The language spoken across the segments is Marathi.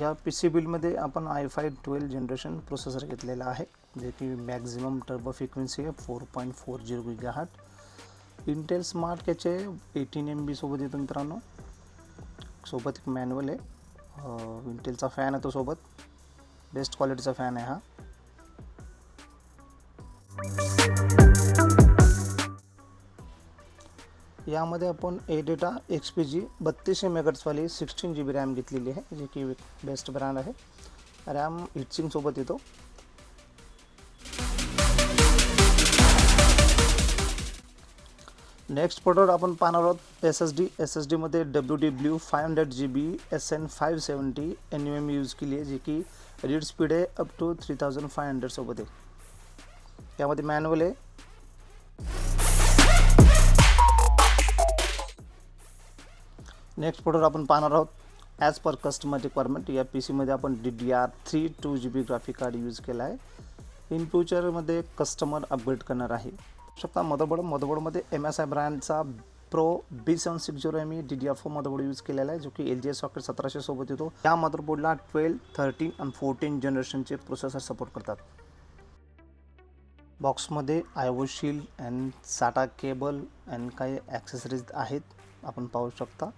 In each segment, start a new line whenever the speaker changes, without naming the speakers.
या पी सी बिलमध्ये आपण i5 12 जनरेशन प्रोसेसर घेतलेला आहे, जे की मॅक्झिमम टर्बो फ्रिक्वेन्सी आहे 4.40 GHz. इंटेल स्मार्ट कॅचे 18 MB सोबत येतो मित्रांनो. सोबत एक मॅन्युअल आहे. इंटेलचा फॅन आहे तो सोबत. बेस्ट क्वालिटीचा फॅन आहे हा. यामध्ये आपण एडेटा XPG 3200 MHz वाली 16 GB रॅम घेतलेली आहे, जे की बेस्ट ब्रँड आहे. रॅम हिटसिंग सोबत येतो. नेक्स्ट प्रोडक्ट आपण पाहणार आहोत SSD मध्ये WD Blue 500 GB SN570 NVMe use केली आहे, जे की रीड स्पीड आहे अप टू 3500 सोबत आहे. यामध्ये मॅन्युअल आहे. नेक्स्ट प्रोडक्ट आपण पाहणार आहोत ॲज पर कस्टमर रिक्वायरमेंट. या पी सीमध्ये आपण DDR3 2 GB graphic card use केला आहे. इन फ्युचरमध्ये कस्टमर अपग्रेड करणार आहे. शकता मदरबोर्डमध्ये MSI ब्रँडचा Pro B760ME DDR4 motherboard use केलेला आहे, जो की LGA सॉकेट 1700 सोबत येतो. या मदरबोर्डला 12, 13 आणि 14 जनरेशनचे प्रोसेसर सपोर्ट करतात. बॉक्समध्ये IO shield and SATA cable and काही ॲक्सेसरीज आहेत, आपण पाहू शकता.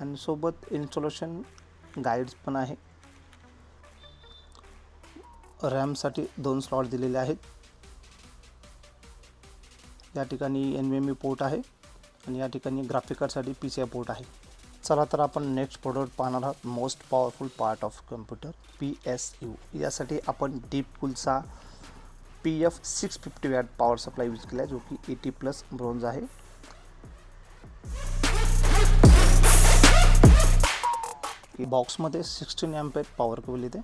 आणि सोबत इन्स्टॉलेशन गाईड्स पण आहे. रॅमसाठी 2 स्लॉट दिलेले आहेत. या ठिकाणी NVMe पोर्ट आहे आणि या ठिकाणी ग्राफिक कार्डसाठी PCI पोर्ट आहे. चला तर आपण नेक्स्ट प्रोडक्ट पाहणार आहोत. Most powerful part of computer PSU. यासाठी आपण डीपकूलचा PF650 watt power supply use केला आहे, जो की 80+ ब्रोंज आहे. बॉक्समध्ये 16 एम्पेअर पॉवर केबल येते.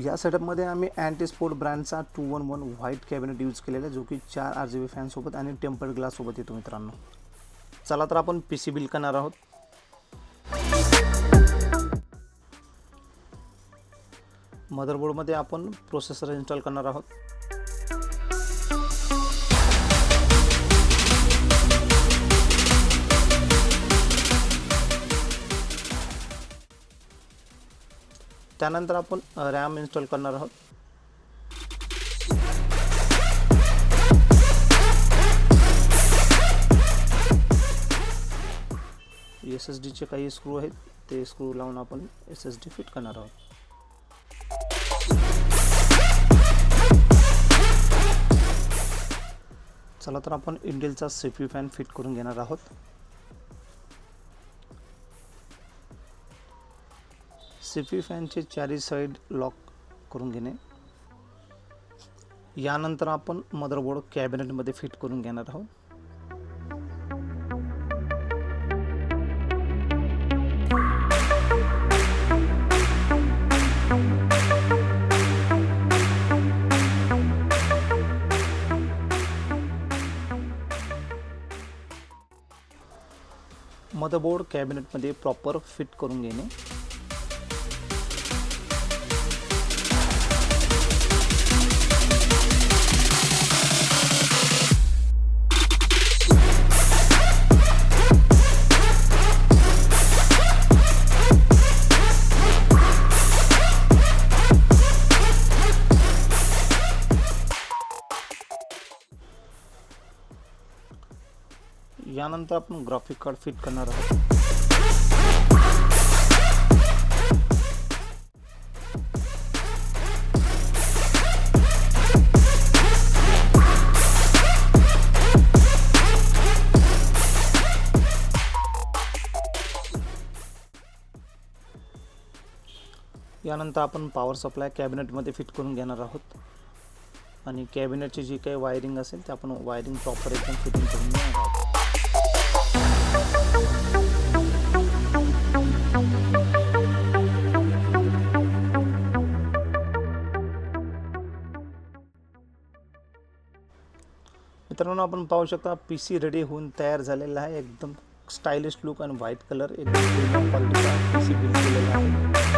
या सेटअपमध्ये आम्ही अँटीस्पोर्ट ब्रँडचा 211 व्हाईट कॅबिनेट यूज केलेला आहे, जो की 4 RGB फॅन सोबत आणि टेम्पर्ड ग्लास सोबत येतो मित्रांनो. चला तर आपण PC बिल्ड करणार आहोत. मदरबोर्डमध्ये आपण प्रोसेसर इन्स्टॉल करणार आहोत. त्यानंतर आपण रॅम इन्स्टॉल करणार आहोत. SSDचे काही स्क्रू आहेत, ते स्क्रू लावून आपण SSD फिट करणार आहोत. चला तर आपण इंटेलचा CPU फॅन फिट करून घेणार आहोत. CPU फॅनचे चारी साईड लॉक करून घेणे. यानंतर आपण मदरबोर्ड कॅबिनेटमध्ये फिट करून घेणार आहोत. मदरबोर्ड कॅबिनेटमध्ये प्रॉपर फिट करून घेणे. यानंतर आपण ग्राफिक कार्ड फिट करणार आहोत. यानंतर आपण पॉवर सप्लाय कॅबिनेटमध्ये फिट करून घेणार आहोत आणि कॅबिनेटची जी काही वायरिंग असेल ते आपण वायरिंग प्रॉपर एकदम फिटिंग करून घेणार आहोत. मित्रांनो, आपण पाहू शकता PC रेडी होऊन तयार झालेला आहे. एकदम स्टायलिश लुक आणि व्हाईट कलर, एकदम प्रीमियम क्वालिटीचा PC बिल्ड केलेला आहे.